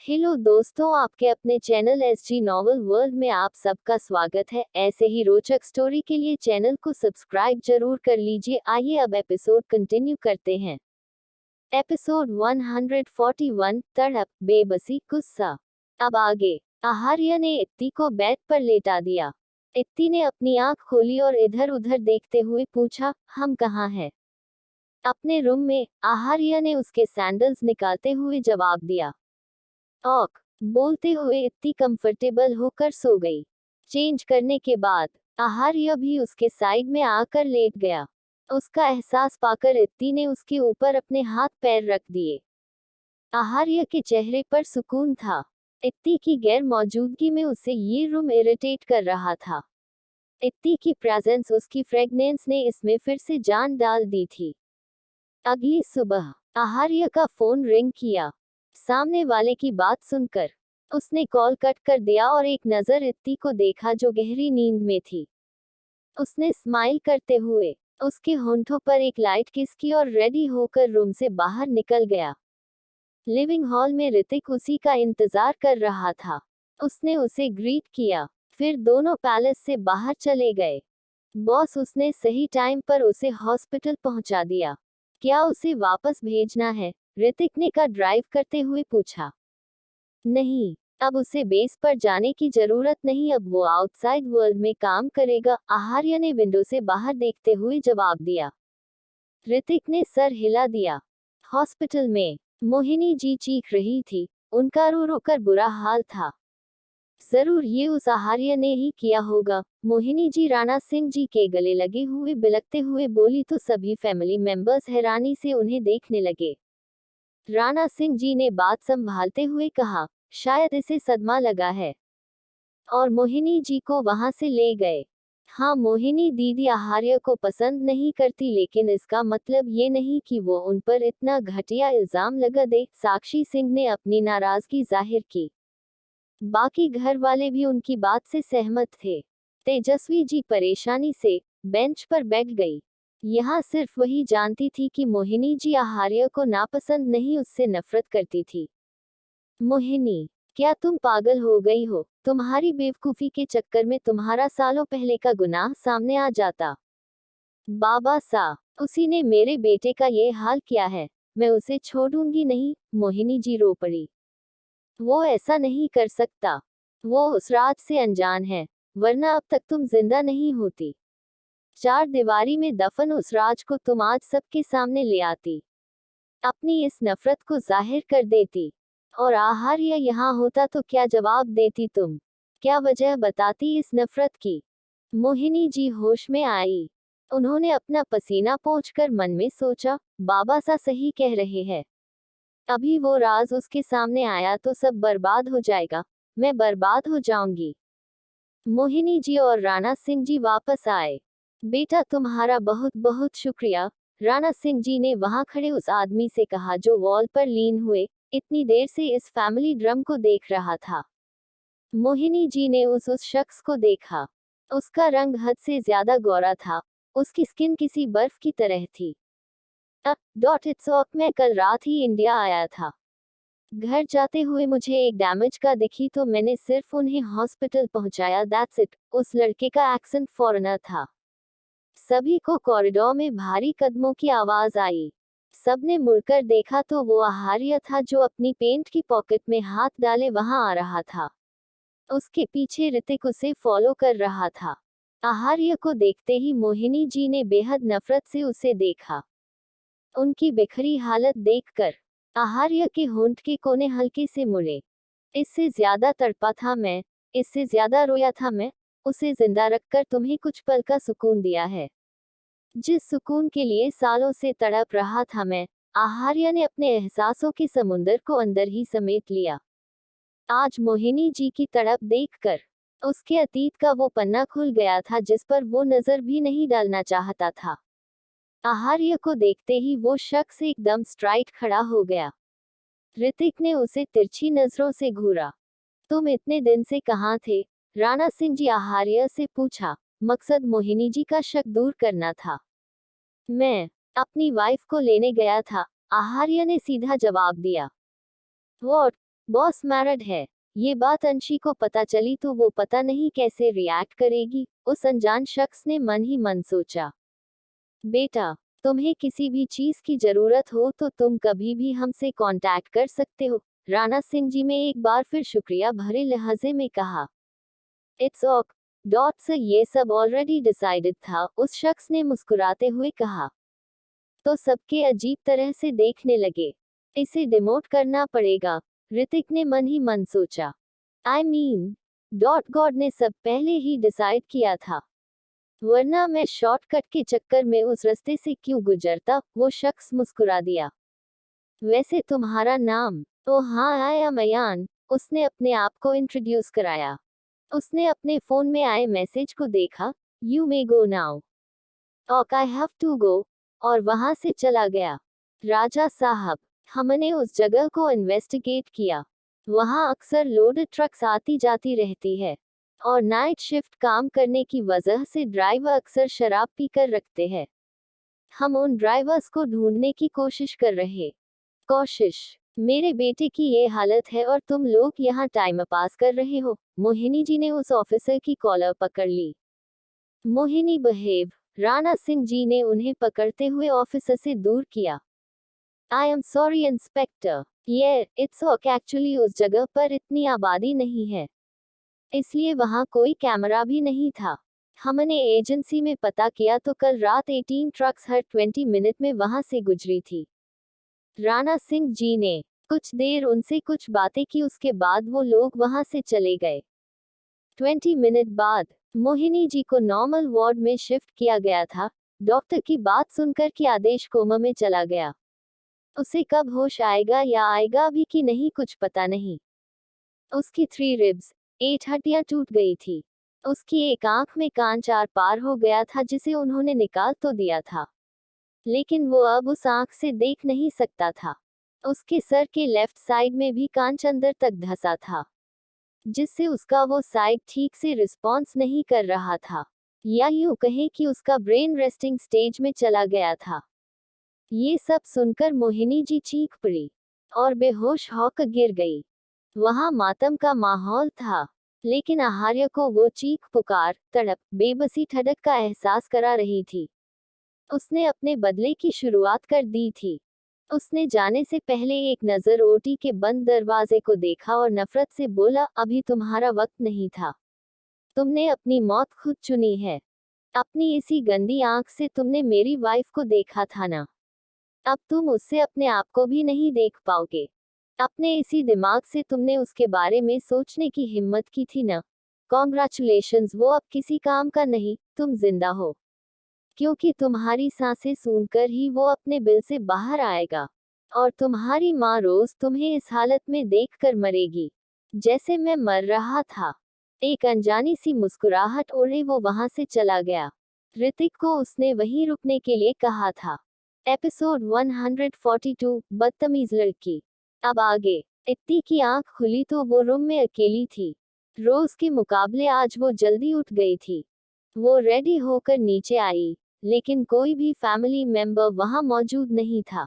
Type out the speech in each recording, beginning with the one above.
Hello दोस्तों, आपके अपने चैनल एसजी नॉवल वर्ल्ड में आप सबका स्वागत है। ऐसे ही रोचक स्टोरी के लिए चैनल को सब्सक्राइब जरूर कर लीजिए। आइए अब एपिसोड कंटिन्यू करते हैं। एपिसोड 141 तड़प, बेबसी, गुस्सा। अब आगे। आहार्य ने इत्ती को बेड पर लेटा दिया। इत्ती ने अपनी आंख खोली और इधर उधर देखते हुए पूछा, हम कहाँ हैं? अपने रूम में, आहार्य ने उसके सैंडल्स निकालते हुए जवाब दिया। ऑक बोलते हुए इत्ती कंफर्टेबल होकर सो गई। चेंज करने के बाद आहार्य भी उसके साइड में आकर लेट गया। उसका एहसास पाकर इत्ती ने उसके ऊपर अपने हाथ पैर रख दिए। आहार्य के चेहरे पर सुकून था। इत्ती की गैर मौजूदगी में उसे ये रूम इरिटेट कर रहा था। इत्ती की प्रेजेंस, उसकी फ्रेगनेंस ने इसमें फिर से जान डाल दी थी। अगली सुबह आहार्य का फोन रिंग किया। सामने वाले की बात सुनकर उसने कॉल कट कर दिया और एक नजर इत्ती को देखा जो गहरी नींद में थी। उसने स्माइल करते हुए उसके होंठों पर एक लाइट किस की और रेडी होकर रूम से बाहर निकल गया। लिविंग हॉल में ऋतिक उसी का इंतजार कर रहा था। उसने उसे ग्रीट किया, फिर दोनों पैलेस से बाहर चले गए। बॉस, उसने सही टाइम पर उसे हॉस्पिटल पहुंचा दिया। क्या उसे वापस भेजना है? ऋतिक ने का ड्राइव करते हुए पूछा। नहीं, अब उसे बेस पर जाने की जरूरत नहीं, अब वो आउटसाइड वर्ल्ड में काम करेगा, आहार्य ने विंडो से बाहर देखते हुए जवाब दिया। ऋतिक ने सर हिला दिया। हॉस्पिटल में मोहिनी जी चीख रही थी। उनका रो रो कर बुरा हाल था। जरूर ये उस आहार्य ने ही किया होगा। मोहिनी जी राणा सिंह जी के गले लगे हुए बिलखते हुए बोली तो सभी फैमिली मेंबर्स हैरानी से उन्हें देखने लगे। राणा सिंह जी ने बात संभालते हुए कहा, शायद इसे सदमा लगा है, और मोहिनी जी को वहां से ले गए। हाँ, मोहिनी दीदी आहार्य को पसंद नहीं करती, लेकिन इसका मतलब ये नहीं कि वो उन पर इतना घटिया इल्जाम लगा दे। साक्षी सिंह ने अपनी नाराजगी जाहिर की। बाकी घर वाले भी उनकी बात से सहमत थे। तेजस्वी जी परेशानी से बेंच पर बैठ गई। यहाँ सिर्फ वही जानती थी कि मोहिनी जी आहार्य को नापसंद नहीं, उससे नफरत करती थी। मोहिनी, क्या तुम पागल हो गई हो? तुम्हारी बेवकूफी के चक्कर में तुम्हारा सालों पहले का गुनाह सामने आ जाता। बाबा सा, उसी ने मेरे बेटे का ये हाल किया है। मैं उसे छोड़ूंगी नहीं। मोहिनी जी रो पड़ी। वो ऐसा नहीं कर सकता। वो उस रात से अनजान है, वरना अब तक तुम जिंदा नहीं होती। चार दीवारी में दफन उस राज को तुम आज सबके सामने ले आती, अपनी इस नफरत को जाहिर कर देती। और आहार्य यहाँ होता तो क्या जवाब देती तुम? क्या वजह बताती इस नफरत की? मोहिनी जी होश में आई। उन्होंने अपना पसीना पोंछकर मन में सोचा, बाबा सा सही कह रहे हैं। अभी वो राज उसके सामने आया तो सब बर्बाद हो जाएगा। मैं बर्बाद हो जाऊंगी। मोहिनी जी और राणा सिंह जी वापस आए। बेटा, तुम्हारा बहुत बहुत शुक्रिया, राणा सिंह जी ने वहां खड़े उस आदमी से कहा जो वॉल पर लीन हुए इतनी देर से इस फैमिली ड्रम को देख रहा था। मोहिनी जी ने उस शख्स को देखा। उसका रंग हद से ज्यादा गोरा था। उसकी स्किन किसी बर्फ की तरह थी। इट्स ऑक, मैं कल रात ही इंडिया आया था। घर जाते हुए मुझे एक डैमेज का दिखी तो मैंने सिर्फ उन्हें हॉस्पिटल पहुंचाया, दैट्स इट। उस लड़के का एक्सेंट फॉरेनर था। सभी को कॉरिडोर में भारी कदमों की आवाज आई। सबने मुड़कर देखा तो वो आहार्य था जो अपनी पेंट की पॉकेट में हाथ डाले वहां आ रहा था। उसके पीछे ऋतिक उसे फॉलो कर रहा था। आहार्य को देखते ही मोहिनी जी ने बेहद नफरत से उसे देखा। उनकी बिखरी हालत देखकर आहार्य के होंठ के कोने हल्के से मुड़े। इससे ज्यादा तड़पा था मैं, इससे ज्यादा रोया था मैं। उसे जिंदा रखकर तुम्हें कुछ पल का सुकून दिया है, जिस सुकून के लिए सालों से तड़प रहा था मैं। आहार्य ने अपने एहसासों के समुंदर को अंदर ही समेट लिया। आज मोहिनी जी की तड़प देखकर उसके अतीत का वो पन्ना खुल गया था जिस पर वो नजर भी नहीं डालना चाहता था। आहार्य को देखते ही वो शख्स एकदम स्ट्राइट खड़ा हो गया। ऋतिक ने उसे तिरछी नजरों से घूरा। तुम इतने दिन से कहाँ थे? राणा सिंह जी आहार्य से पूछा। मकसद मोहिनी जी का शक दूर करना था। मैं अपनी वाइफ को लेने गया था, आहार्य ने सीधा जवाब दिया। व्हाट? बॉस मैरिड है। ये बात अंशी को पता चली तो वो पता नहीं कैसे रिएक्ट करेगी। उस अनजान शख्स ने मन ही मन सोचा, बेटा, तुम्हें किसी भी चीज की जरूरत हो तो तुम कभी भी हमसे कांटेक्ट कर सकते हो। राणा सिंह जी ने एक बार फिर शुक्रिया भरे लहजे में कहा। इट्स ऑक डॉट्स ये सब ऑलरेडी डिसाइडेड था, उस शख्स ने मुस्कुराते हुए कहा। तो सबके अजीब तरह से देखने लगे। इसे डिमोट करना पड़ेगा, ऋतिक ने मन ही मन सोचा। आई मीन डॉट गॉड ने सब पहले ही डिसाइड किया था, वरना मैं शॉर्टकट के चक्कर में उस रास्ते से क्यों गुजरता। वो शख्स मुस्कुरा दिया। वैसे तुम्हारा नाम? ओ हाँ, आई एम अयान। उसने अपने आप को इंट्रोड्यूस कराया। उसने अपने फोन में आए मैसेज को देखा। You may go now. Okay I have to go. और वहां से चला गया। राजा साहब, हमने उस जगह को इन्वेस्टिगेट किया। वहां अक्सर लोडेड ट्रक्स आती जाती रहती है, और नाइट शिफ्ट काम करने की वजह से ड्राइवर अक्सर शराब पीकर रखते हैं। हम उन ड्राइवर्स को ढूंढने की कोशिश कर रहे। कोशिश? मेरे बेटे की ये हालत है और तुम लोग यहाँ टाइम पास कर रहे हो। मोहिनी जी ने उस ऑफिसर की कॉलर पकड़ ली। मोहिनी बिहेव। राणा सिंह जी ने उन्हें पकड़ते हुए ऑफिसर से दूर किया। आई एम सॉरी इंस्पेक्टर, ये इट्स ओके। एक्चुअली उस जगह पर इतनी आबादी नहीं है, इसलिए वहां कोई कैमरा भी नहीं था। हमने एजेंसी में पता किया तो कल रात 18 ट्रक्स हर 20 मिनट में वहां से गुजरी थी। राणा सिंह जी ने कुछ देर उनसे कुछ बातें की, उसके बाद वो लोग वहां से चले गए। 20 मिनट बाद मोहिनी जी को नॉर्मल वार्ड में शिफ्ट किया गया था। डॉक्टर की बात सुनकर कि आदेश कोमा में चला गया। उसे कब होश आएगा या आएगा भी कि नहीं कुछ पता नहीं। उसकी 3 रिब्स 8 हड्डियां टूट गई थी। उसकी एक आंख में कांच आर पार हो गया था जिसे उन्होंने निकाल तो दिया था, लेकिन वो अब उस आंख से देख नहीं सकता था। उसके सर के लेफ्ट साइड में भी कांच अंदर तक धंसा था, जिससे उसका वो साइड ठीक से रिस्पॉन्स नहीं कर रहा था, या यूं कहें कि उसका ब्रेन रेस्टिंग स्टेज में चला गया था। ये सब सुनकर मोहिनी जी चीख पड़ी और बेहोश होकर गिर गई। वहां मातम का माहौल था, लेकिन आहार्य को वो चीख पुकार, तड़प, बेबसी ठडक का एहसास करा रही थी। उसने अपने बदले की शुरुआत कर दी थी। उसने जाने से पहले एक नजर ओटी के बंद दरवाजे को देखा और नफरत से बोला, अभी तुम्हारा वक्त नहीं था। तुमने अपनी मौत खुद चुनी है। अपनी इसी गंदी आंख से तुमने मेरी वाइफ को देखा था ना। अब तुम उससे अपने आप को भी नहीं देख पाओगे। अपने इसी दिमाग से तुमने उसके बारे में सोचने की हिम्मत की थी ना। कॉन्ग्रेचुलेशंस, वो अब किसी काम का नहीं, तुम जिंदा हो। क्योंकि तुम्हारी सांसें सूंघकर ही वो अपने बिल से बाहर आएगा, और तुम्हारी माँ रोज तुम्हें इस हालत में देखकर मरेगी, जैसे मैं मर रहा था। एक अनजानी सी मुस्कुराहट ओढ़े वो वहां से चला गया। ऋतिक को उसने वहीं रुकने के लिए कहा था। एपिसोड 142, बदतमीज लड़की। अब आगे। इत्ती की आंख खुली तो वो रूम में अकेली थी। रोज के मुकाबले आज वो जल्दी उठ गई थी। वो रेडी होकर नीचे आई, लेकिन कोई भी फैमिली मेंबर वहां मौजूद नहीं था।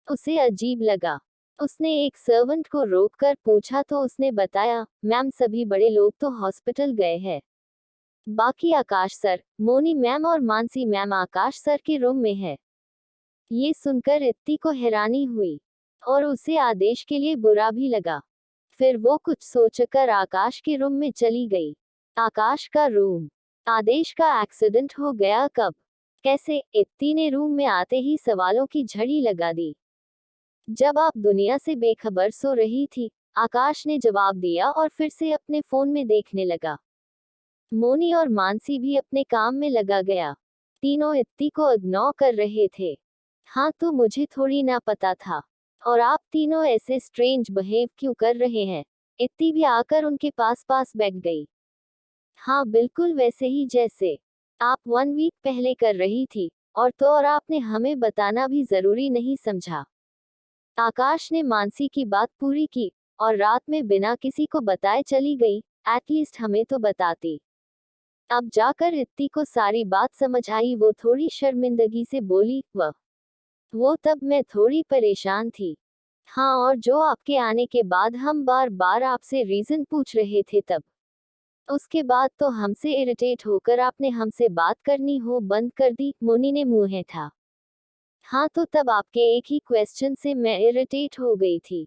उसे अजीब लगा। उसने एक सर्वेंट को रोककर पूछा तो उसने बताया, मैम सभी बड़े लोग तो हॉस्पिटल गए हैं। बाकी आकाश सर, मोनी मैम और मानसी मैम आकाश सर के रूम में है। ये सुनकर इत्ती को हैरानी हुई, और उसे आदेश के लिए बुरा भी लगा। फिर वो कुछ सोचकर आकाश के रूम में चली गई। आकाश का रूम। आदेश का एक्सीडेंट हो गया कब, कैसे? इत्ती ने रूम में आते ही सवालों की झड़ी लगा दी। जब आप दुनिया से बेखबर सो रही थी, आकाश ने जवाब दिया और फिर से अपने फोन में देखने लगा। मोनी और मानसी भी अपने काम में लगा गया। तीनों इत्ती को इग्नोर कर रहे थे। हाँ, तो मुझे थोड़ी ना पता था। और आप तीनों ऐसे स्ट्रेंज बिहेव क्यों कर रहे हैं? इत्ती भी आकर उनके पास पास बैठ गई। हाँ, बिल्कुल वैसे ही जैसे आप 1 वीक पहले कर रही थी, और आपने हमें बताना भी जरूरी नहीं समझा। आकाश ने मानसी की बात पूरी की, और रात में बिना किसी को बताए चली गई। एटलीस्ट हमें तो बताती। अब जाकर इत्ती को सारी बात समझ आई। वो थोड़ी शर्मिंदगी से बोली, वो तब मैं थोड़ी परेशान थी। हाँ, और जो आपके आने के बाद हम बार बार आपसे रीजन पूछ रहे थे तब। उसके बाद तो हमसे इरिटेट होकर आपने हमसे बात करनी हो बंद कर दी, मोनी ने मुंह ऐंठा। हाँ, तो तब आपके एक ही क्वेश्चन से मैं इरिटेट हो गई थी।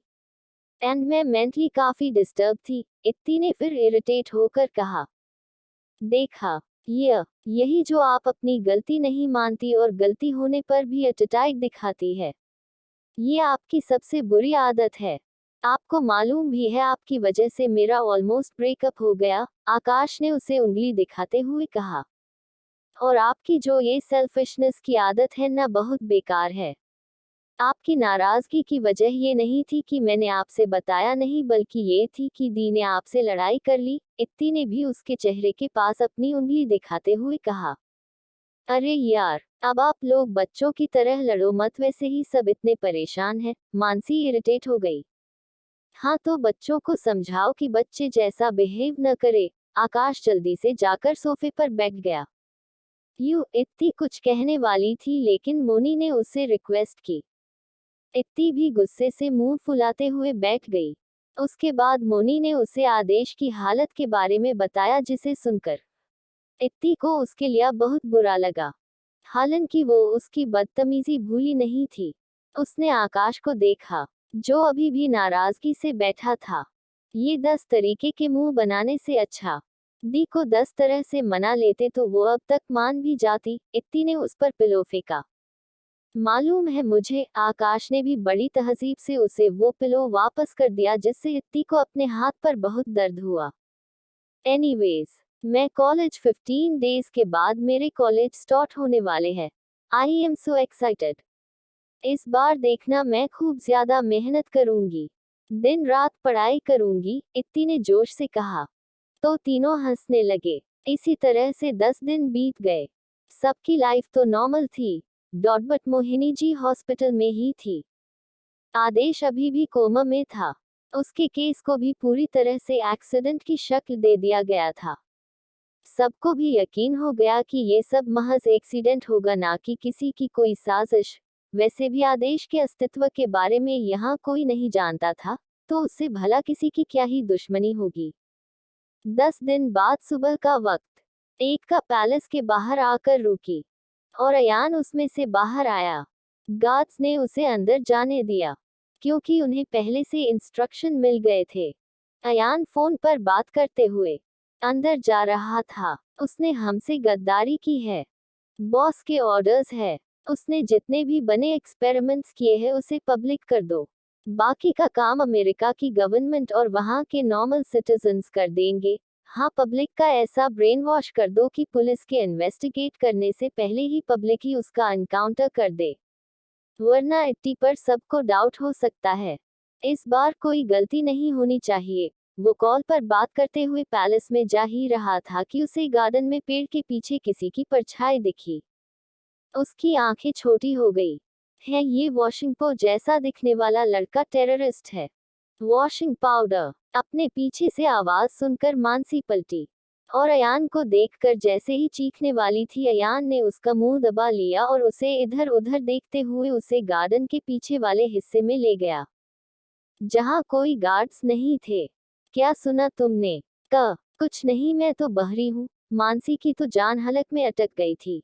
एंड मैं मेंटली काफी डिस्टर्ब थी, इत्ती ने फिर इरिटेट होकर कहा। देखा, यही जो आप अपनी गलती नहीं मानती और गलती होने पर भी एटिट्यूड दिखाती है। ये आपकी सबसे बुरी आदत है। आपको मालूम भी है आपकी वजह से मेरा ऑलमोस्ट ब्रेकअप हो गया, आकाश ने उसे उंगली दिखाते हुए कहा। और आपकी जो ये सेल्फिशनेस की आदत है ना, बहुत बेकार है। आपकी नाराजगी की वजह ये नहीं थी कि मैंने आपसे बताया नहीं, बल्कि ये थी कि दी ने आपसे लड़ाई कर ली, इत्ती ने भी उसके चेहरे के पास अपनी उंगली दिखाते हुए कहा। अरे यार, अब आप लोग बच्चों की तरह लड़ो मत, वैसे ही सब इतने परेशान हैं, मानसी इरिटेट हो गई। हाँ, तो बच्चों को समझाओ कि बच्चे जैसा बिहेव न करे, आकाश जल्दी से जाकर सोफे पर बैठ गया। इत्ती कुछ कहने वाली थी लेकिन मोनी ने उससे रिक्वेस्ट की। इत्ती भी गुस्से से मुंह फुलाते हुए बैठ गई। उसके बाद मोनी ने उसे आदेश की हालत के बारे में बताया, जिसे सुनकर इत्ती को उसके लिए बहुत बुरा लगा। हालांकि वो उसकी बदतमीजी भूली नहीं थी। उसने आकाश को देखा, जो अभी भी नाराजगी से बैठा था। ये 10 तरीके के मुंह बनाने से अच्छा दी को 10 तरह से मना लेते तो वो अब तक मान भी जाती, इत्ती ने उस पर पिलो फेंका। मालूम है मुझे, आकाश ने भी बड़ी तहजीब से उसे वो पिलो वापस कर दिया, जिससे इत्ती को अपने हाथ पर बहुत दर्द हुआ। एनीवेज, मैं कॉलेज 15 डेज के बाद मेरे कॉलेज स्टार्ट होने वाले हैं। I am so excited. इस बार देखना, मैं खूब ज्यादा मेहनत करूंगी, दिन रात पढ़ाई करूंगी, इत्ती ने जोश से कहा। तो तीनों हंसने लगे। इसी तरह से 10 दिन बीत गए। सबकी लाइफ तो नॉर्मल थी, बट मोहिनी जी हॉस्पिटल में ही थी। आदेश अभी भी कोमा में था। उसके केस को भी पूरी तरह से एक्सीडेंट की शक्ल दे दिया गया था। सबको भी यकीन हो गया कि ये सब महज एक्सीडेंट होगा, ना कि किसी की कोई साजिश। वैसे भी आदेश के अस्तित्व के बारे में यहाँ कोई नहीं जानता था, तो उससे भला किसी की क्या ही दुश्मनी होगी। 10 दिन बाद सुबह का वक्त, एक का पैलेस के बाहर आकर रुकी और अयान उसमें से बाहर आया। गार्ड्स ने उसे अंदर जाने दिया, क्योंकि उन्हें पहले से इंस्ट्रक्शन मिल गए थे। अयान फोन पर बात करते हुए अंदर जा रहा था। उसने हमसे गद्दारी की है, बॉस के ऑर्डर्स है। उसने जितने भी बने एक्सपेरिमेंट्स किए हैं उसे पब्लिक कर दो। बाकी का काम अमेरिका की गवर्नमेंट और वहाँ के नॉर्मल सिटीजन्स कर देंगे। हाँ, पब्लिक का ऐसा ब्रेन वॉश कर दो कि पुलिस के इन्वेस्टिगेट करने से पहले ही पब्लिक ही उसका एनकाउंटर कर दे, वरना इट्टी पर सबको डाउट हो सकता है। इस बार कोई गलती नहीं होनी चाहिए। वो कॉल पर बात करते हुए पैलेस में जा ही रहा था कि उसे गार्डन में पेड़ के पीछे किसी की परछाई दिखी। उसकी आंखें छोटी हो गई। है, ये वॉशिंग पो जैसा दिखने वाला लड़का टेररिस्ट है। Washing powder. अपने पीछे से आवाज सुनकर मानसी पलटी और अयान को देखकर जैसे ही चीखने वाली थी, अयान ने उसका मुंह दबा लिया और उसे इधर उधर देखते हुए उसे गार्डन के पीछे वाले हिस्से में ले गया, जहां कोई गार्ड्स नहीं थे। क्या सुना तुमने? कुछ नहीं, मैं तो बहरी हूँ। मानसी की तो जान हलक में अटक गई थी।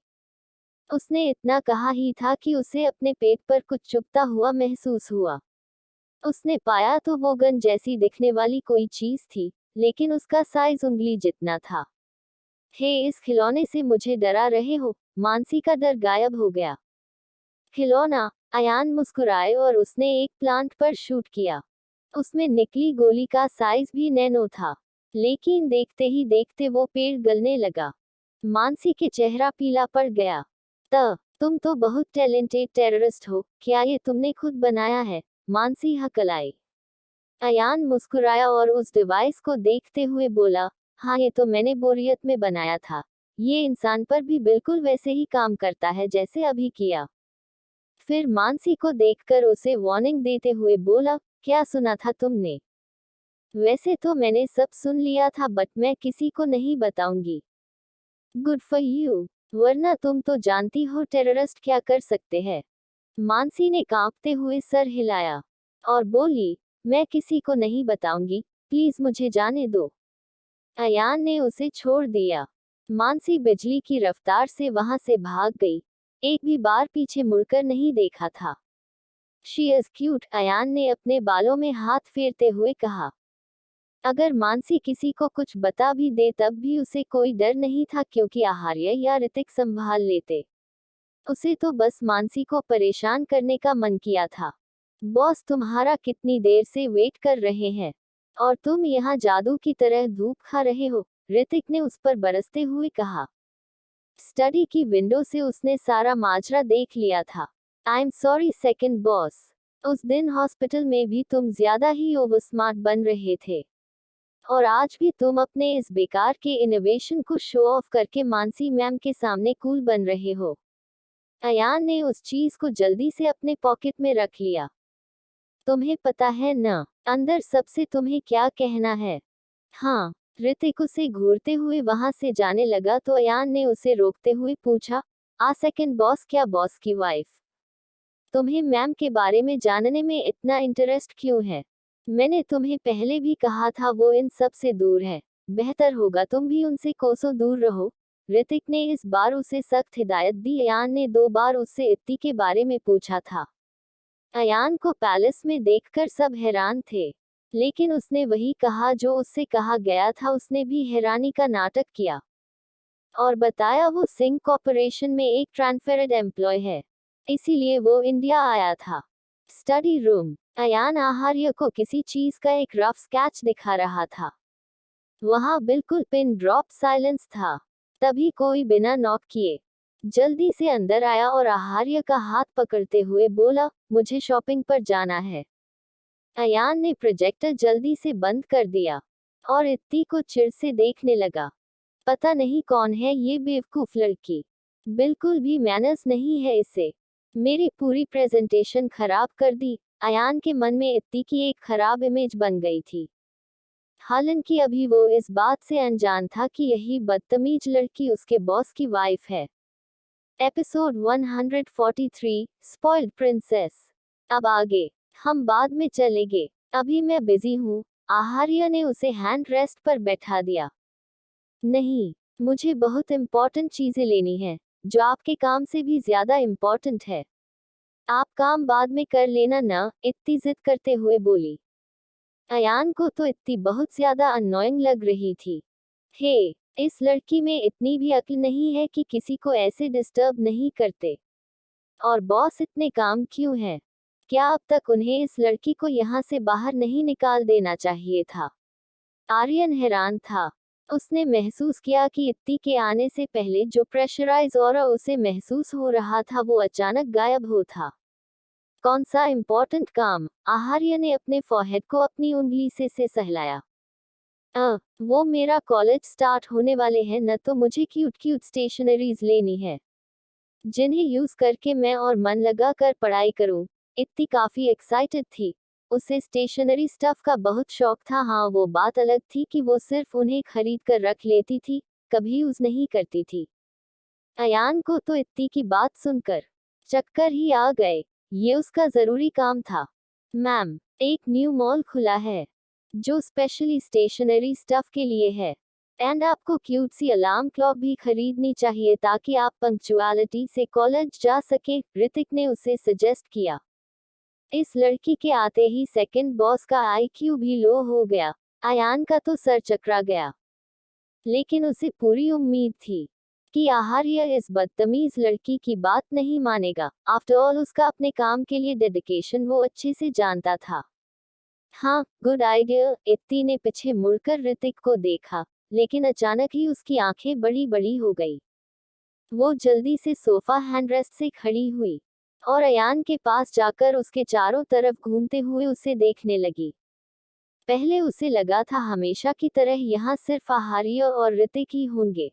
उसने इतना कहा ही था कि उसे अपने पेट पर कुछ चुभता हुआ महसूस हुआ। उसने पाया तो वो गन जैसी दिखने वाली कोई चीज थी, लेकिन उसका साइज उंगली जितना था। हे, इस खिलौने से मुझे डरा रहे हो? मानसी का डर गायब हो गया। खिलौना? अयान मुस्कुराए और उसने एक प्लांट पर शूट किया। उसमें निकली गोली का साइज भी नैनो था, लेकिन देखते ही देखते वो पेड़ गलने लगा। मानसी के चेहरा पीला पड़ गया। तुम तो बहुत टैलेंटेड टेररिस्ट हो, क्या ये तुमने खुद बनाया है? मानसी हकलाई। अयान मुस्कुराया और उस डिवाइस को देखते हुए बोला, हाँ, ये तो मैंने बोरियत में बनाया था। ये इंसान पर भी बिल्कुल वैसे ही काम करता है जैसे अभी किया। फिर मानसी को देखकर उसे वार्निंग देते हुए बोला, क्या सुना था तुमने? वैसे तो मैंने सब सुन लिया था, बट मैं किसी को नहीं बताऊंगी। गुड फॉर यू, वरना तुम तो जानती हो टेररिस्ट क्या कर सकते हैं। मानसी ने कांपते हुए सर हिलाया। और बोली, मैं किसी को नहीं बताऊंगी, प्लीज मुझे जाने दो। अयान ने उसे छोड़ दिया। मानसी बिजली की रफ्तार से वहां से भाग गई, एक भी बार पीछे मुड़कर नहीं देखा था। शी इज क्यूट, अयान ने अपने बालों में हाथ फेरते हुए कहा। अगर मानसी किसी को कुछ बता भी दे तब भी उसे कोई डर नहीं था, क्योंकि आहार्य या ऋतिक संभाल लेते। उसे तो बस मानसी को परेशान करने का मन किया था। बॉस तुम्हारा कितनी देर से वेट कर रहे हैं, और तुम यहाँ जादू की तरह धूप खा रहे हो, ऋतिक ने उस पर बरसते हुए कहा। स्टडी की विंडो से उसने सारा माजरा देख लिया था। I am sorry second boss, उस दिन हॉस्पिटल में भी तुम ज्यादा ही ओवर स्मार्ट बन रहे थे, और आज भी तुम अपने इस बेकार के इनोवेशन को शो ऑफ करके मानसी मैम के सामने कूल बन रहे हो। अयान ने उस चीज को जल्दी से अपने पॉकेट में रख लिया। तुम्हें पता है न, अंदर सबसे तुम्हें क्या कहना है? हाँ। ऋतिक उसे घूरते हुए वहां से जाने लगा तो अयान ने उसे रोकते हुए पूछा, आ सेकंड बॉस, क्या बॉस की वाइफ? तुम्हें मैम के बारे में जानने में इतना इंटरेस्ट क्यों है? मैंने तुम्हें पहले भी कहा था वो इन सब से दूर है, बेहतर होगा तुम भी उनसे कोसों दूर रहो। ऋतिक ने इस बार उसे सख्त हिदायत दी। अयान ने 2 बार उससे इत्ती के बारे में पूछा था। अयान को पैलेस में देखकर सब हैरान थे, लेकिन उसने वही कहा जो उससे कहा गया था। उसने भी हैरानी का नाटक किया और बताया वो सिंह कॉर्पोरेशन में एक ट्रांसफेरेड एम्प्लॉय है, इसीलिए वो इंडिया आया था। Study room. अयान आहार्य को किसी चीज का एक रफ स्केच दिखा रहा था। वहां बिल्कुल पिन ड्रॉप साइलेंस था। तभी कोई बिना नॉक किए जल्दी से अंदर आया और आहार्य का हाथ पकड़ते हुए बोला, मुझे शॉपिंग पर जाना है। अयान ने प्रोजेक्टर जल्दी से बंद कर दिया और इत्ती को चिढ़ से देखने लगा। पता नहीं कौन है ये बेवकूफ लड़की, बिल्कुल भी मैनर्स नहीं है इसे, मेरी पूरी प्रेजेंटेशन खराब कर दी। अयान के मन में इत्ती की एक खराब इमेज बन गई थी। हालांकि अभी वो इस बात से अनजान था कि यही बदतमीज लड़की उसके बॉस की वाइफ है। Episode 143, spoiled princess. अब आगे हम बाद में चलेंगे, अभी मैं बिजी हूँ। आहार्य ने उसे हैंड रेस्ट पर बैठा दिया। नहीं, मुझे बहुत इम्पोर्टेंट चीजें लेनी है, जो आपके काम से भी ज्यादा इम्पोर्टेंट है। आप काम बाद में कर लेना ना, इत्ती जिद करते हुए बोली। अयान को तो इत्ती बहुत ज्यादा अननोइंग लग रही थी। हे, इस लड़की में इतनी भी अक्ल नहीं है कि किसी को ऐसे डिस्टर्ब नहीं करते। और बॉस इतने काम क्यों है? क्या अब तक उन्हें इस लड़की को यहाँ से बाहर नहीं निकाल देना चाहिए था? आर्यन हैरान था। उसने महसूस किया कि इत्ती के आने से पहले जो प्रेशराइज और उसे महसूस हो रहा था वो अचानक गायब हो था। कौन सा इम्पोर्टेंट काम? आहार्य ने अपने फॉरहेड को अपनी उंगली से सहलाया। वो मेरा कॉलेज स्टार्ट होने वाले हैं न, तो मुझे क्यूट क्यूट स्टेशनरीज लेनी है, जिन्हें यूज करके मैं और मन लगा कर पढ़ाई करूं। इत्ती काफी एक्साइटेड थी। उसे स्टेशनरी स्टफ का बहुत शौक था। हाँ, वो बात अलग थी कि वो सिर्फ उन्हें खरीद कर रख लेती थी, कभी यूज नहीं करती थी। अयान को तो इत्ती की बात सुनकर चक्कर ही आ गए। ये उसका जरूरी काम था। मैम, एक न्यू मॉल खुला है जो स्पेशली स्टेशनरी स्टफ के लिए है, एंड आपको क्यूट सी अलार्म क्लॉक भी खरीदनी चाहिए ताकि आप पंक्चुअलिटी से कॉलेज जा सके, ऋतिक ने उसे सजेस्ट किया। इस लड़की के आते ही सेकंड बॉस का आईक्यू भी लो हो गया। अयान का तो सर चकरा गया, लेकिन उसे पूरी उम्मीद थी कि आहार्य इस बदतमीज लड़की की बात नहीं मानेगा। आफ्टर ऑल उसका अपने काम के लिए डेडिकेशन वो अच्छे से जानता था। हाँ, गुड आइडिया। इत्ती ने पीछे मुड़कर ऋतिक को देखा, लेकिन अचानक ही उसकी आंखें बड़ी बड़ी हो गई। वो जल्दी से सोफा हैंडरेस्ट से खड़ी हुई और अयान के पास जाकर उसके चारों तरफ घूमते हुए उसे देखने लगी। पहले उसे लगा था हमेशा की तरह यहाँ सिर्फ आहार्य और ऋतिक ही होंगे,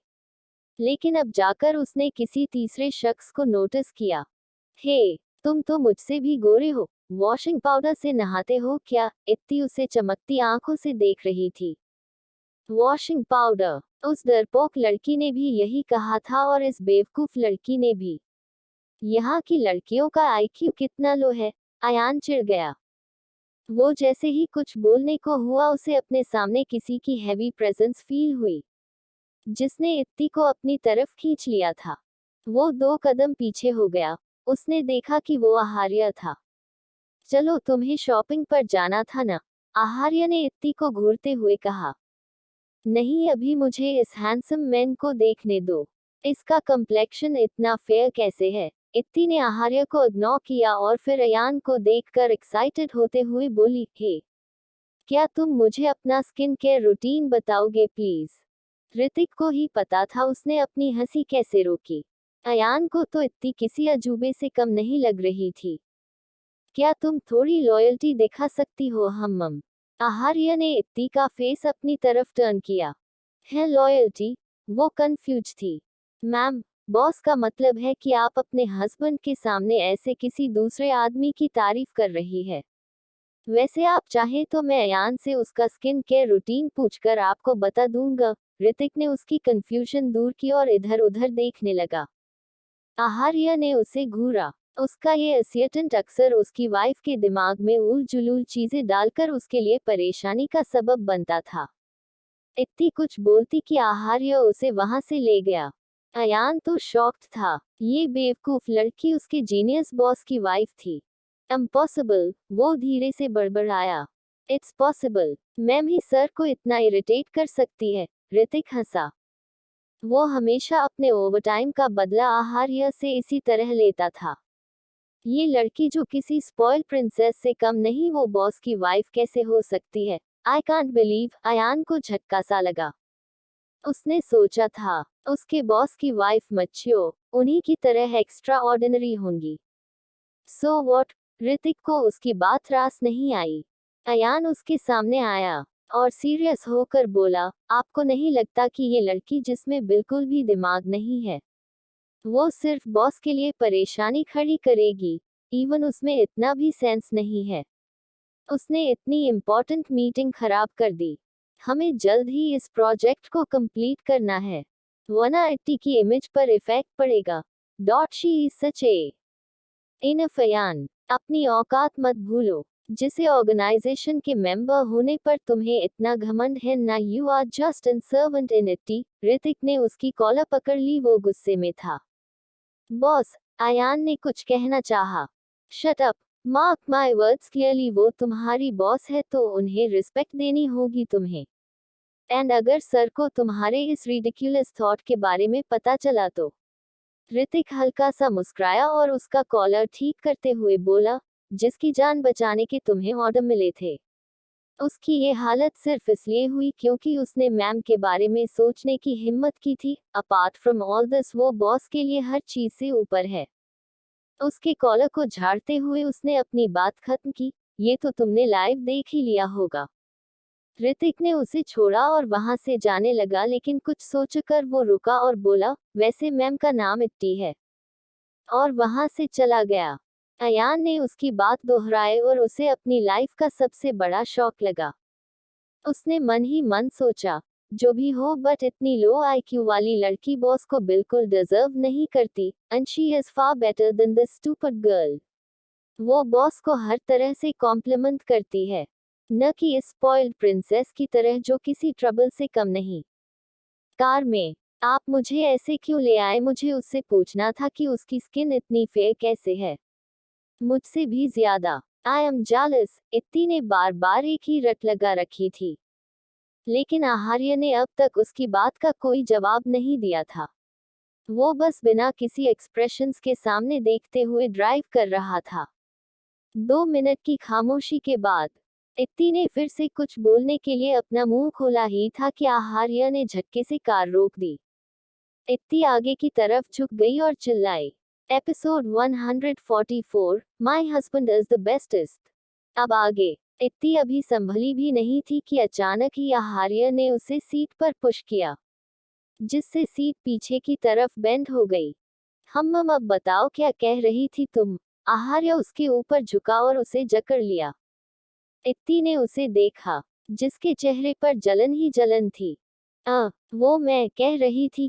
लेकिन अब जाकर उसने किसी तीसरे शख्स को नोटिस किया। हे, तुम तो मुझसे भी गोरे हो, वॉशिंग पाउडर से नहाते हो क्या? इत्ती उसे चमकती आंखों से देख रही थी। Washing powder? उस डरपोक लड़की ने भी यही कहा था और इस बेवकूफ लड़की ने भी। यहाँ की लड़कियों का आईक्यू कितना लो है? अयान चिढ़ गया। वो जैसे ही कुछ बोलने को हुआ उसे अपने सामने किसी की हैवी प्रेजेंस फील हुई, जिसने इत्ती को अपनी तरफ खींच लिया था। वो 2 कदम पीछे हो गया। उसने देखा कि वो आहार्य था। चलो तुम्हें शॉपिंग पर जाना था ना? आहार्य ने इत्ती को घूरते हुए कहा। नहीं, अभी मुझे इस हैंडसम मैन को देखने दो। इसका कम्प्लेक्शन इतना फेयर कैसे है? इत्ती ने आहार्य को इग्नोर किया और फिर अयान को देखकर एक्साइटेड होते हुए बोली, हे, क्या तुम मुझे अपना स्किन केयर रूटीन बताओगे प्लीज? ऋतिक को ही पता था उसने अपनी हंसी कैसे रोकी। अयान को तो इत्ती किसी अजूबे से कम नहीं लग रही थी। क्या तुम थोड़ी लॉयल्टी दिखा सकती हो हम्मम? आहार्य ने इत्ती का फेस अपनी तरफ टर्न किया। है लॉयल्टी? वो कंफ्यूज थी। मैम, बॉस का मतलब है कि आप अपने हस्बैंड के सामने ऐसे किसी दूसरे आदमी की तारीफ कर रही है। वैसे आप चाहे तो मैं अयान से उसका स्किन केयर रूटीन पूछकर आपको बता दूंगा। ऋतिक ने उसकी कंफ्यूजन दूर की और इधर उधर देखने लगा। आहार्य ने उसे घूरा। उसका ये असिस्टेंट अक्सर उसकी वाइफ के दिमाग में उल जुलूल चीजें डालकर उसके लिए परेशानी का सबब बनता था। इत्ती कुछ बोलती कि आहार्य उसे वहां से ले गया। अयान तो शॉक्ड था। ये बेवकूफ लड़की उसके जीनियस बॉस की वाइफ थी। इम्पॉसिबल, वो धीरे से बड़बड़ाया। It's possible. मैम ही सर को इतना इरिटेट कर सकती है। ऋतिक हंसा। वो हमेशा अपने ओवरटाइम का बदला आहार्य से इसी तरह लेता था। ये लड़की जो किसी स्पॉइल प्रिंसेस से कम नहीं, वो बॉस की वाइफ कैसे हो सकती है? I can't believe. अयान को झटका सा लगा। उसने सोचा था उसके बॉस की वाइफ मच्छियो उन्हीं की तरह एक्स्ट्रा ऑर्डिनरी होंगी। So what? ऋतिक को उसकी बात रास नहीं आई। अयान उसके सामने आया और सीरियस होकर बोला, आपको नहीं लगता कि ये लड़की जिसमें बिल्कुल भी दिमाग नहीं है, वो सिर्फ बॉस के लिए परेशानी खड़ी करेगी? इवन उसमें इतना भी सेंस नहीं है। उसने इतनी इम्पोर्टेंट मीटिंग खराब कर दी। हमें जल्द ही इस प्रोजेक्ट को कंप्लीट करना है, वरना इट्टी की इमेज पर इफेक्ट पड़ेगा। She is such a enough Ayaan. अपनी औकात मत भूलो। जिसे ऑर्गेनाइजेशन के मेंबर होने पर तुम्हें इतना घमंड है ना, you are just an servant in itty. Hrithik ने उसकी कॉलर पकड़ ली। वो गुस्से में था। बॉस, अयान ने कुछ कहना चाहा। Shut up, mark my words clearly, वो तुम्हारी बॉस है तो उन्हें रिस्पेक्ट देनी होगी तुम्हें। एंड अगर सर को तुम्हारे इस रिडिक्यूलस थॉट के बारे में पता चला तो? ऋतिक हल्का सा मुस्कुराया और उसका कॉलर ठीक करते हुए बोला, जिसकी जान बचाने के तुम्हें ऑर्डर मिले थे, उसकी ये हालत सिर्फ इसलिए हुई क्योंकि उसने मैम के बारे में सोचने की हिम्मत की थी। अपार्ट फ्रॉम ऑल दिस, वो बॉस के लिए हर चीज से ऊपर है। उसके कॉलर को झाड़ते हुए उसने अपनी बात खत्म की। ये तो तुमने लाइव देख ही लिया होगा। ऋतिक ने उसे छोड़ा और वहां से जाने लगा, लेकिन कुछ सोचकर वो रुका और बोला, वैसे मैम का नाम इट्टी है। और वहां से चला गया। अयान ने उसकी बात दोहराई और उसे अपनी लाइफ का सबसे बड़ा शौक लगा। उसने मन ही मन सोचा, जो भी हो, बट इतनी लो आईक्यू वाली लड़की बॉस को बिल्कुल डिजर्व नहीं करती, and she is far better than this stupid girl. वो बॉस को हर तरह से कॉम्प्लीमेंट करती है, न कि इस स्पॉइल्ड प्रिंसेस की तरह जो किसी ट्रबल से कम नहीं। कार में, आप मुझे ऐसे क्यों ले आए? मुझे उससे पूछना था कि उसकी स्किन इतनी फेयर कैसे है, मुझसे भी ज्यादा। I am jealous. इत्ती ने बार बार एक ही रट लगा रखी थी, लेकिन आहार्य ने अब तक उसकी बात का कोई जवाब नहीं दिया था। वो बस बिना किसी एक्सप्रेशंस के सामने देखते हुए ड्राइव कर रहा था। 2 मिनट की खामोशी के बाद इत्ती ने फिर से कुछ बोलने के लिए अपना मुंह खोला ही था कि आहार्य ने झटके से कार रोक दी। इत्ती आगे की तरफ झुक गई और चिल्लाई, episode 144, my husband is the bestest. अब आगे। इत्ती अभी संभली भी नहीं थी कि अचानक ही आहार्य ने उसे सीट पर पुश किया, जिससे सीट पीछे की तरफ बेंड हो गई। हम अब बताओ क्या कह रही थी तुम? आहार्य उसके ऊपर झुका और उसे जकड़ लिया। इत्ती ने उसे देखा, जिसके चेहरे पर जलन ही जलन थी। वो मैं कह रही थी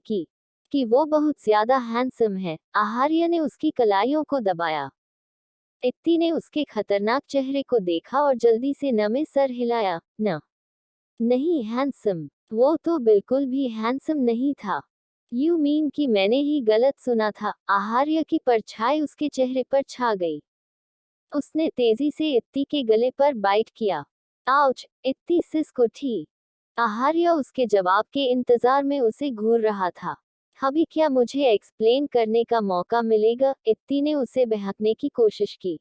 कि वो बहुत ज्यादा हैंडसम है। आहार्य ने उसकी कलाइयों को दबाया। इत्ती ने उसके खतरनाक चेहरे को देखा और जल्दी से न में सर हिलाया। न, नहीं हैंडसम। वो तो बिल्कुल भी हैंडसम नहीं था। यू मीन कि मैंने ही गलत सुना था। आहार्य की परछाई उसके चेहरे पर छा गई। उसने तेजी से इत्ती के गले पर बाइट किया। आउच! इत्ती सिसक उठी। आहार्य उसके जवाब के इंतजार में उसे घूर रहा था। अभी क्या मुझे एक्सप्लेन करने का मौका मिलेगा? इत्ती ने उसे बहकने की कोशिश की।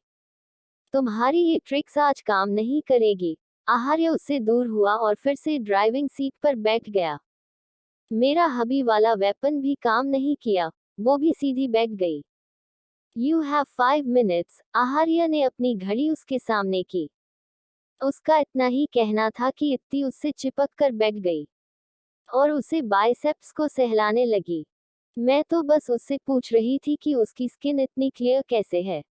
तुम्हारी ये ट्रिक्स आज काम नहीं करेगी। आहार्य उससे दूर हुआ और फिर से ड्राइविंग सीट पर बैठ गया। मेरा हबी वाला वेपन भी काम नहीं किया, वो भी सीधी बैठ गई। यू हैव 5 मिनट्स, आहार्य ने अपनी घड़ी उसके सामने की। उसका इतना ही कहना था कि इत्ती उससे चिपक कर बैठ गई और उसे बाइसेप्स को सहलाने लगी। मैं तो बस उससे पूछ रही थी कि उसकी स्किन इतनी क्लियर कैसे है।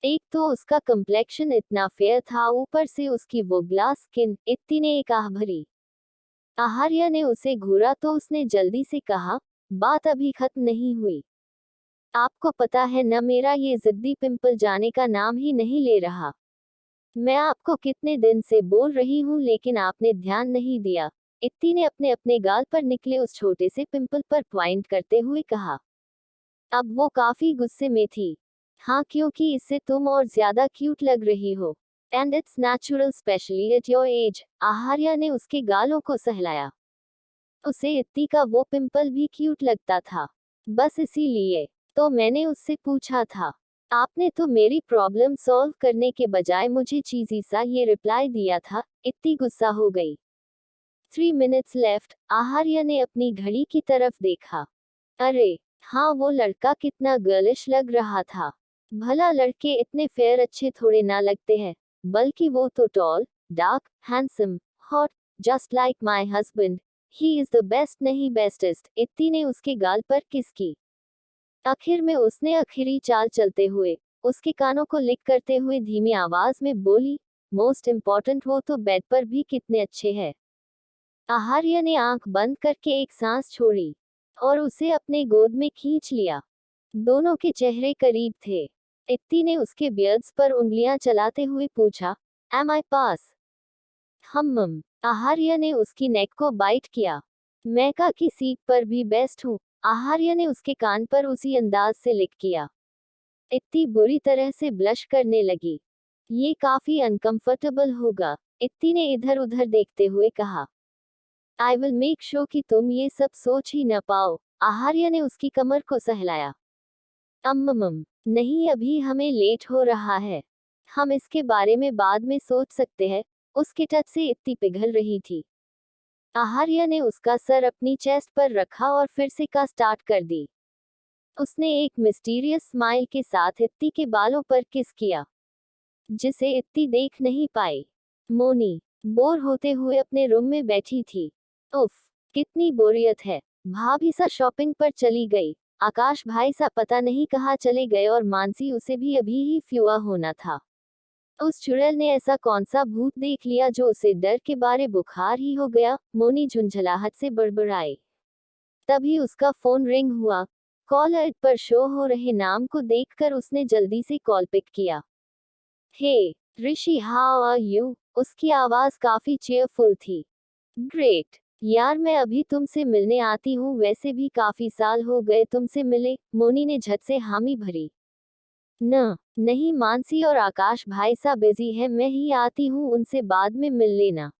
एक तो उसका कंप्लेक्शन इतना फेयर था, ऊपर से उसकी वो ग्लास स्किन। इत्ती ने एक आह भरी। आहार्य ने उसे घूरा तो उसने जल्दी से कहा, बात अभी खत्म नहीं हुई। आपको पता है न, मेरा ये जिद्दी पिंपल जाने का नाम ही नहीं ले रहा। मैं आपको कितने दिन से बोल रही हूँ लेकिन आपने ध्यान नहीं दिया। इत्ती ने अपने अपने गाल पर निकले उस छोटे से पिंपल पर पॉइंट करते हुए कहा। अब वो काफी गुस्से में थी। हाँ, क्योंकि इससे तुम और ज्यादा क्यूट लग रही हो। And it's natural specially at your age. Aharya ने उसके गालों को सहलाया। उसे इत्ती का वो पिंपल भी क्यूट लगता था। बस इसीलिए तो मैंने उससे पूछा था। आपने तो मेरी प्रॉब्लम सॉल्व करने के बजाय मुझे चीजी सा ये रिप्लाई दिया था। इत्ती गुस्सा हो गई। 3 मिनट्स लेफ्ट। आहार्य ने अपनी घड़ी की तरफ देखा। अरे हाँ, वो लड़का कितना गर्लिश लग रहा था। भला लड़के इतने फेयर अच्छे थोड़े ना लगते हैं, बल्कि वो तो tall, dark, handsome, hot, just like my husband. He is the best, नहीं बेस्टेस्ट। इत्ती ने उसके गाल पर किस की। आखिर में उसने आखिरी चाल चलते हुए उसके कानों को लिक करते हुए धीमी आवाज में बोली, मोस्ट इम्पॉर्टेंट वो तो बेड पर भी कितने अच्छे हैं। आहार्य ने आंख बंद करके एक सांस छोड़ी और उसे अपने गोद में खींच लिया। दोनों के चेहरे करीब थे। इत्ती ने उसके बियर्ड्स पर उंगलियां चलाते हुए पूछा, एम आई पास? हम्म। आहार्य ने उसकी नेक को बाइट किया। मैका की सीट पर भी बेस्ट हूँ। आहार्य ने उसके कान पर उसी अंदाज से लिक किया। इत्ती बुरी तरह से ब्लश करने लगी। ये काफी अनकंफर्टेबल होगा। इत्ती ने इधर उधर देखते हुए कहा। आई विल मेक श्योर कि तुम ये सब सोच ही न पाओ। आहार्य ने उसकी कमर को सहलाया। नहीं, अभी हमें लेट हो रहा है। हम इसके बारे में बाद में सोच सकते हैं। उसके टच से इत्ती पिघल रही थी। आहार्य ने उसका सर अपनी चेस्ट पर रखा और फिर से का स्टार्ट कर दी। उसने एक मिस्टीरियस स्माइल के साथ इत्ती के बालों पर किस किया, जिसे इत्ती देख नहीं पाई। मोनी बोर होते हुए अपने रूम में बैठी थी। उफ, कितनी बोरियत है। भाभी सा शॉपिंग पर चली गई। आकाश भाई सा पता नहीं कहाँ चले गए और मानसी उसे भी अभी ही फ्यूआ होना था। उस चुड़ैल ने ऐसा कौन सा भूत देख लिया जो उसे डर के बारे बुखार ही हो गया। मोनी झुंझलाहट से बड़बड़ाई। तभी उसका फोन रिंग हुआ। कॉलर पर शो हो रहे नाम को देखकर उसने जल्दी से कॉल पिक किया। हे ऋषि, हाउ आर यू? उसकी आवाज काफी चेयरफुल थी। ग्रेट यार, मैं अभी तुमसे मिलने आती हूँ। वैसे भी काफी साल हो गए तुमसे मिले। मोनी ने झट से हामी भरी। नहीं, मानसी और आकाश भाई सा बिजी है, मैं ही आती हूँ, उनसे बाद में मिल लेना।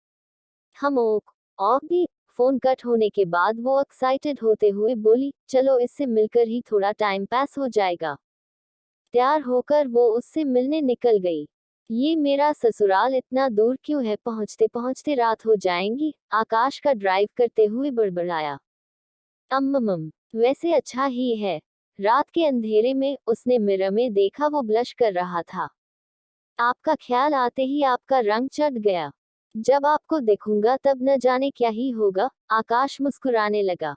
हम ओक भी। फोन कट होने के बाद वो एक्साइटेड होते हुए बोली, चलो इससे मिलकर ही थोड़ा टाइम पास हो जाएगा। तैयार होकर वो उससे मिलने निकल गई। ये मेरा ससुराल इतना दूर क्यों है? पहुंचते पहुंचते रात हो जाएंगी। आकाश का ड्राइव करते हुए बड़बड़ाया। वैसे अच्छा ही है। रात के अंधेरे में उसने मिरर में देखा, वो ब्लश कर रहा था। आपका ख्याल आते ही आपका रंग चढ़ गया। जब आपको देखूंगा तब न जाने क्या ही होगा। आकाश मुस्कुराने लगा।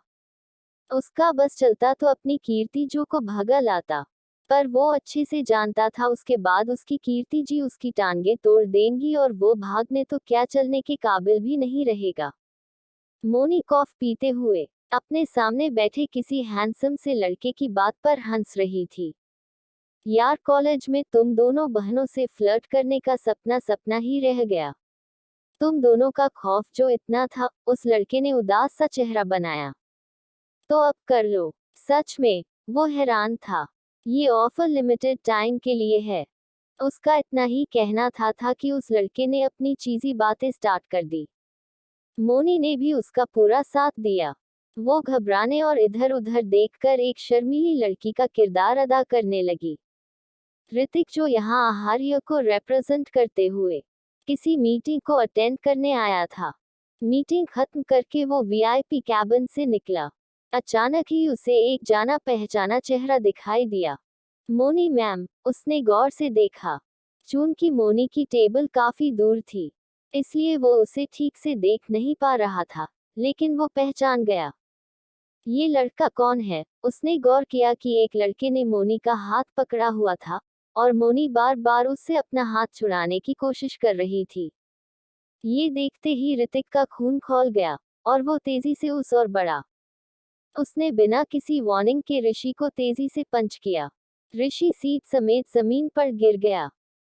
उसका बस चलता तो अपनी कीर्ति जो को भगा लाता, पर वो अच्छे से जानता था उसके बाद उसकी कीर्ति जी उसकी टांगे तोड़ देंगी और वो भागने तो क्या चलने के काबिल भी नहीं रहेगा। मोनी कॉफ पीते हुए अपने सामने बैठे किसी हैंडसम से लड़के की बात पर हंस रही थी। यार कॉलेज में तुम दोनों बहनों से फ्लर्ट करने का सपना सपना ही रह गया। तुम दोनों का खौफ जो इतना था, उस लड़के ने उदास सा चेहरा बनाया। तो अब कर लो। सच में, वो हैरान था। ये ऑफर लिमिटेड टाइम के लिए है। उसका इतना ही कहना था कि उस लड़के ने अपनी चीजी बातें स्टार्ट कर दी। मोनी ने भी उसका पूरा साथ दिया। वो घबराने और इधर उधर देखकर एक शर्मीली लड़की का किरदार अदा करने लगी। ऋतिक जो यहाँ आहार्य को रिप्रेजेंट करते हुए किसी मीटिंग को अटेंड करने आया था। मीटिंग खत्म करके वो वीआईपी कैबिन से निकला। अचानक ही उसे एक जाना पहचाना चेहरा दिखाई दिया। मोनी मैम, उसने गौर से देखा। चूंकि मोनी की टेबल काफी दूर थी, इसलिए वो उसे ठीक से देख नहीं पा रहा था, लेकिन वो पहचान गया। ये लड़का कौन है? उसने गौर किया कि एक लड़के ने मोनी का हाथ पकड़ा हुआ था और मोनी बार बार उससे अपना हाथ छुड़ाने की कोशिश कर रही थी। ये देखते ही ऋतिक का खून खौल गया और वो तेजी से उस ओर बढ़ा। उसने बिना किसी वार्निंग के ऋषि को तेजी से पंच किया। ऋषि सीट समेत जमीन पर गिर गया।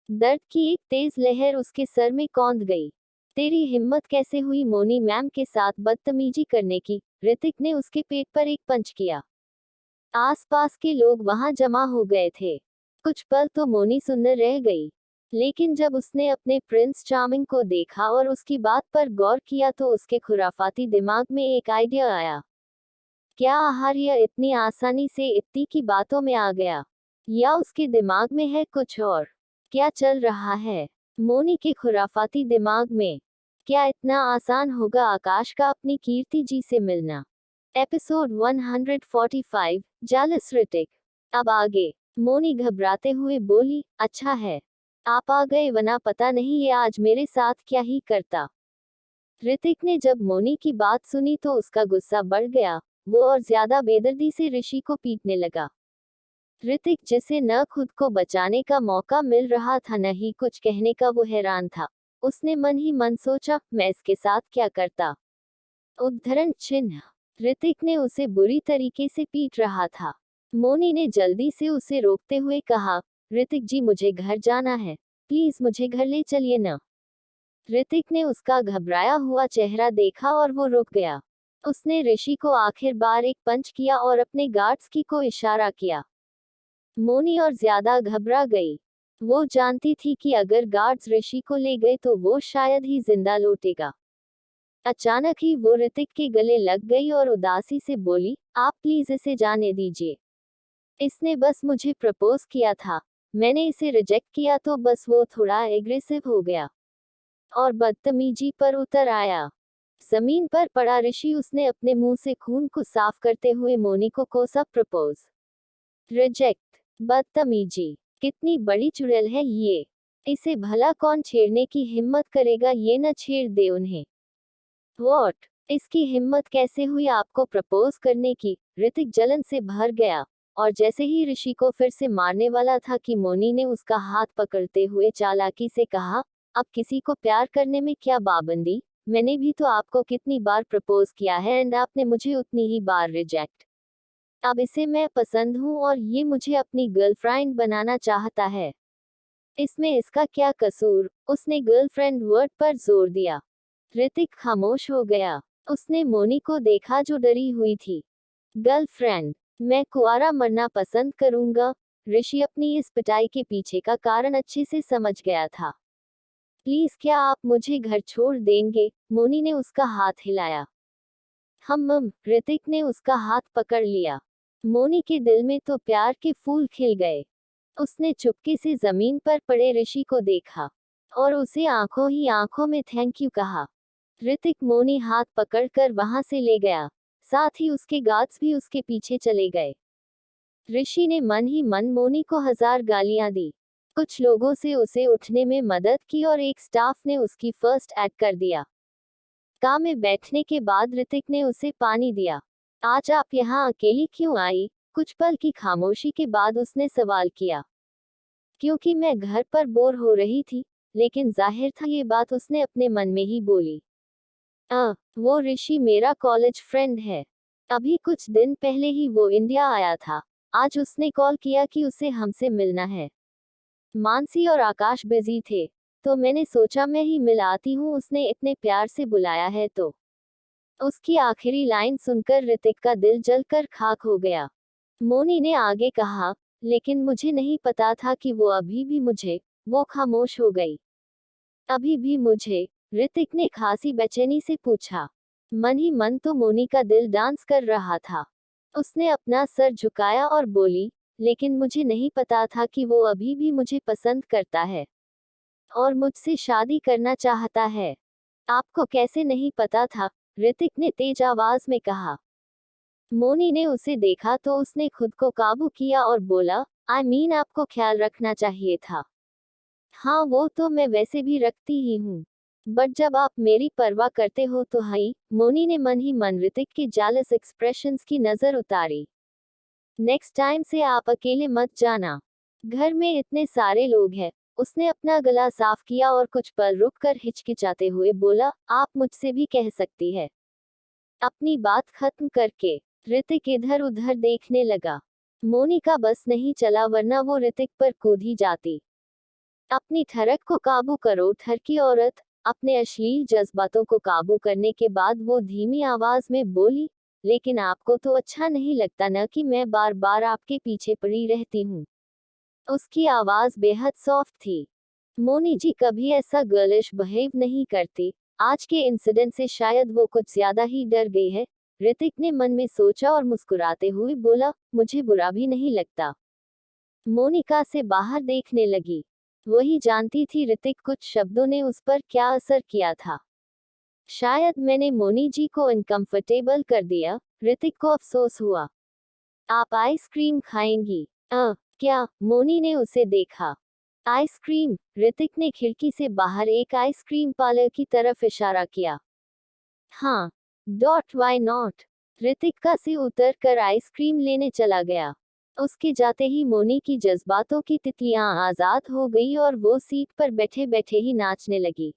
दर्द की एक तेज लहर उसके सर में कौंध गई। तेरी हिम्मत कैसे हुई मोनी मैम के साथ बदतमीजी करने की? ऋतिक ने उसके पेट पर एक पंच किया। आसपास के लोग वहां जमा हो गए थे। कुछ पल तो मोनी सुन्न रह गई, लेकिन जब उसने अपने प्रिंस चार्मिंग को देखा और उसकी बात पर गौर किया तो उसके खुराफाती दिमाग में एक आइडिया आया। क्या आहार्य इतनी आसानी से इत्ती की बातों में आ गया, या उसके दिमाग में है कुछ और? क्या चल रहा है मोनी के खुराफाती दिमाग में? क्या इतना आसान होगा आकाश का अपनी कीर्ति जी से मिलना? एपिसोड 145, जालस ऋतिक। अब आगे। मोनी घबराते हुए बोली, अच्छा है आप आ गए, वरना पता नहीं ये आज मेरे साथ क्या ही करता। ऋतिक ने जब मोनी की बात सुनी तो उसका गुस्सा बढ़ गया। वो और ज्यादा बेदर्दी से ऋषि को पीटने लगा। ऋतिक, जिसे न खुद को बचाने का मौका मिल रहा था न ही कुछ कहने का, वो हैरान था। उसने मन ही मन सोचा, मैं इसके साथ क्या करता। उद्धरण चिन्ह। ऋतिक ने उसे बुरी तरीके से पीट रहा था। मोनी ने जल्दी से उसे रोकते हुए कहा, ऋतिक जी मुझे घर जाना है, प्लीज मुझे घर ले चलिए न। ऋतिक ने उसका घबराया हुआ चेहरा देखा और वो रुक गया। उसने ऋषि को आखिर बार एक पंच किया और अपने गार्ड्स की को इशारा किया। मोनी और ज्यादा घबरा गई। वो जानती थी कि अगर गार्ड्स ऋषि को ले गए तो वो शायद ही जिंदा लौटेगा। अचानक ही वो ऋतिक के गले लग गई और उदासी से बोली, आप प्लीज इसे जाने दीजिए। इसने बस मुझे प्रपोज किया था, मैंने इसे रिजेक्ट किया तो बस वो थोड़ा एग्रेसिव हो गया और बदतमीजी पर उतर आया। जमीन पर पड़ा ऋषि, उसने अपने मुंह से खून को साफ करते हुए मोनी को कोसा, प्रपोज, रिजेक्ट, बदतमीजी, कितनी बड़ी चुड़ैल है ये। इसे भला कौन छेड़ने की हिम्मत करेगा? ये न छेड़ दे उन्हें। वॉट? इसकी हिम्मत कैसे हुई आपको प्रपोज करने की? ऋतिक जलन से भर गया और जैसे ही ऋषि को फिर से मारने वाला था कि मोनी ने उसका हाथ पकड़ते हुए चालाकी से कहा, अब किसी को प्यार करने में क्या पाबंदी? मैंने भी तो आपको कितनी बार प्रपोज किया है एंड आपने मुझे उतनी ही बार रिजेक्ट। अब इसे मैं पसंद हूँ और ये मुझे अपनी गर्लफ्रेंड बनाना चाहता है। इसमें इसका क्या कसूर? उसने गर्लफ्रेंड वर्ड पर जोर दिया। ऋतिक खामोश हो गया। उसने मोनी को देखा जो डरी हुई थी। गर्लफ्रेंड? मैं कुआरा मरना पसंद करूंगा। ऋषि अपनी इस पिटाई के पीछे का कारण अच्छे से समझ गया था। प्लीज क्या आप मुझे घर छोड़ देंगे? मोनी ने उसका हाथ हिलाया। ऋतिक ने उसका हाथ पकड़ लिया। मोनी के दिल में तो प्यार के फूल खिल गए। उसने चुपके से जमीन पर पड़े ऋषि को देखा और उसे आंखों ही आंखों में थैंक यू कहा। ऋतिक मोनी हाथ पकड़कर वहां से ले गया, साथ ही उसके गार्ड्स भी उसके पीछे चले गए। ऋषि ने मन ही मन मोनी को 1000 गालियां दी। कुछ लोगों से उसे उठने में मदद की और एक स्टाफ ने उसकी फर्स्ट एड कर दिया। कार में बैठने के बाद ऋतिक ने उसे पानी दिया। आज आप यहाँ अकेली क्यों आई? कुछ पल की खामोशी के बाद उसने सवाल किया। क्योंकि मैं घर पर बोर हो रही थी, लेकिन जाहिर था ये बात उसने अपने मन में ही बोली। वो ऋषि मेरा कॉलेज फ्रेंड है। अभी कुछ दिन पहले ही वो इंडिया आया था। आज उसने कॉल किया कि उसे हमसे मिलना है। मानसी और आकाश बिजी थे, तो मैंने सोचा मैं ही मिल आती हूँ, उसने इतने प्यार से बुलाया है तो। उसकी आखिरी लाइन सुनकर ऋतिक का दिल जलकर खाक हो गया। मोनी ने आगे कहा, लेकिन मुझे नहीं पता था कि वो अभी भी मुझे। वो खामोश हो गई। अभी भी मुझे? ऋतिक ने खासी बेचैनी से पूछा। मन ही मन तो मोनी का दिल डांस कर रहा था। उसने अपना सर झुकाया और बोली, लेकिन मुझे नहीं पता था कि वो अभी भी मुझे पसंद करता है और मुझसे शादी करना चाहता है। आपको कैसे नहीं पता था? ऋतिक ने तेज आवाज में कहा। मोनी ने उसे देखा तो उसने खुद को काबू किया और बोला, आपको ख्याल रखना चाहिए था। हाँ, वो तो मैं वैसे भी रखती ही हूँ, बट जब आप मेरी परवाह करते हो तो हाई। मोनी ने मन ही मन ऋतिक के जालस एक्सप्रेशंस की नजर उतारी। नेक्स्ट टाइम से आप अकेले मत जाना, घर में इतने सारे लोग हैं। उसने अपना गला साफ किया और कुछ पल रुककर हिचकिचाते हुए बोला, आप मुझसे भी कह सकती है। अपनी बात खत्म करके ऋतिक इधर उधर देखने लगा। मोनी का बस नहीं चला, वरना वो ऋतिक पर कूद ही जाती। अपनी ठरक को काबू करो ठरकी औरत। अपने अश्लील जज्बातों को काबू करने के बाद वो धीमी आवाज में बोली, लेकिन आपको तो अच्छा नहीं लगता न कि मैं बार बार आपके पीछे पड़ी रहती हूँ। उसकी आवाज बेहद सॉफ्ट थी। मोनी जी कभी ऐसा गर्लिश बिहेव नहीं करती। आज के इंसिडेंट से शायद वो कुछ ज्यादा ही डर गई है। ऋतिक ने मन में सोचा और मुस्कुराते हुए बोला, मुझे बुरा भी नहीं लगता। मोनिका से बाहर देखने लगी। वही जानती थी ऋतिक कुछ शब्दों ने उस पर क्या असर किया था। शायद मैंने मोनी जी को अनकंफर्टेबल कर दिया। ऋतिक को अफसोस हुआ। आप आइसक्रीम खाएंगी? क्या? मोनी ने उसे देखा। आइसक्रीम? ऋतिक ने खिड़की से बाहर एक आइसक्रीम पार्लर की तरफ इशारा किया। हाँ, वाई नॉट? ऋतिक का से उतर कर आइसक्रीम लेने चला गया। उसके जाते ही मोनी की जज्बातों की तितलियां आजाद हो गई और वो सीट पर बैठे बैठे ही नाचने लगी।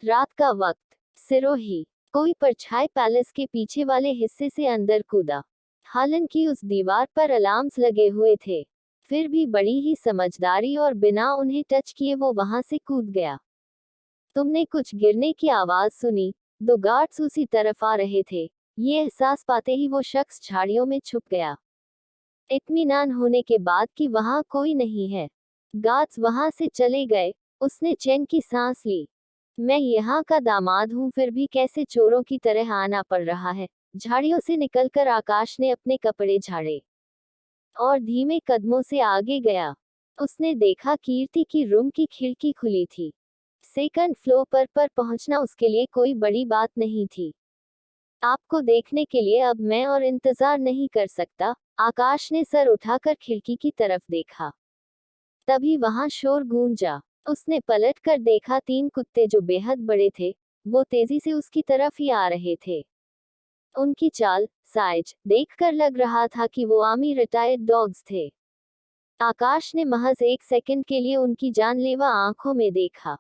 रात का वक्त, सिरोही कोई परछाई पैलेस के पीछे वाले हिस्से से अंदर कूदा। हालांकि उस दीवार पर अलार्म्स लगे हुए थे, फिर भी बड़ी ही समझदारी और बिना उन्हें टच किए वो वहां से कूद गया। तुमने कुछ गिरने की आवाज सुनी? दो गार्ड्स उसी तरफ आ रहे थे। ये एहसास पाते ही वो शख्स झाड़ियों में छुप गया। इत्मीनान होने के बाद कि वहां कोई नहीं है, गार्ड्स वहां से चले गए। उसने चैन की सांस ली। मैं यहाँ का दामाद हूँ, फिर भी कैसे चोरों की तरह आना पड़ रहा है। झाड़ियों से निकलकर आकाश ने अपने कपड़े झाड़े और धीमे कदमों से आगे गया। उसने देखा कीर्ति की रूम की खिड़की खुली थी। सेकंड फ्लोर पर पहुंचना उसके लिए कोई बड़ी बात नहीं थी। आपको देखने के लिए अब मैं और इंतजार नहीं कर सकता। आकाश ने सर उठाकर खिड़की की तरफ देखा। तभी वहां शोर गूंजा। उसने पलट कर देखा, 3 कुत्ते जो बेहद बड़े थे, वो तेजी से उसकी तरफ ही आ रहे थे। उनकी चाल, साइज देखकर लग रहा था कि वो आर्मी रिटायर्ड डॉग्स थे। आकाश ने महज 1 सेकंड के लिए उनकी जानलेवा आंखों में देखा।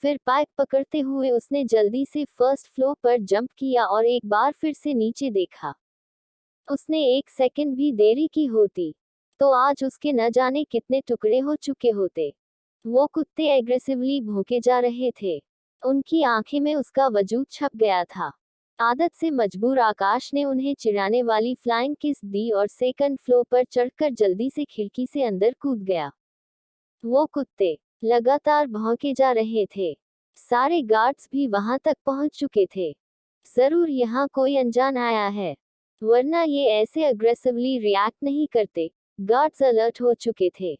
फिर पाइप पकड़ते हुए उसने जल्दी से फर्स्ट फ्लोर पर जंप किया और एक बार फिर से नीचे देखा। उसने 1 सेकंड भी देरी की होती तो आज उसके न जाने कितने टुकड़े हो चुके होते। वो कुत्ते एग्रेसिवली भौंके जा रहे थे। उनकी आंखें में उसका वजूद छप गया था। आदत से मजबूर आकाश ने उन्हें चिढ़ाने वाली फ्लाइंग किस दी और सेकंड फ्लोर पर चढ़कर जल्दी से खिड़की से अंदर कूद गया। वो कुत्ते लगातार भौंके जा रहे थे। सारे गार्ड्स भी वहां तक पहुंच चुके थे। जरूर यहाँ कोई अनजान आया है, वरना ये ऐसे अग्रेसिवली रिएक्ट नहीं करते। गार्ड्स अलर्ट हो चुके थे।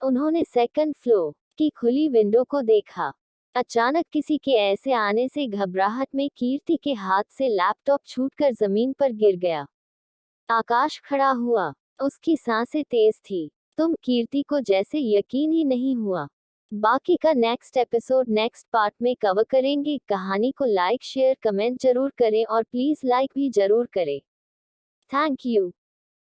उन्होंने सेकंड फ्लोर की खुली विंडो को देखा। अचानक किसी के ऐसे आने से घबराहट में कीर्ति के हाथ से लैपटॉप छूटकर जमीन पर गिर गया। आकाश खड़ा हुआ। उसकी सांसें तेज थी। तुम कीर्ति को जैसे यकीन ही नहीं हुआ। बाकी का नेक्स्ट एपिसोड नेक्स्ट पार्ट में कवर करेंगे। कहानी को लाइक शेयर कमेंट जरूर करें और प्लीज लाइक भी जरूर करें। Thank you.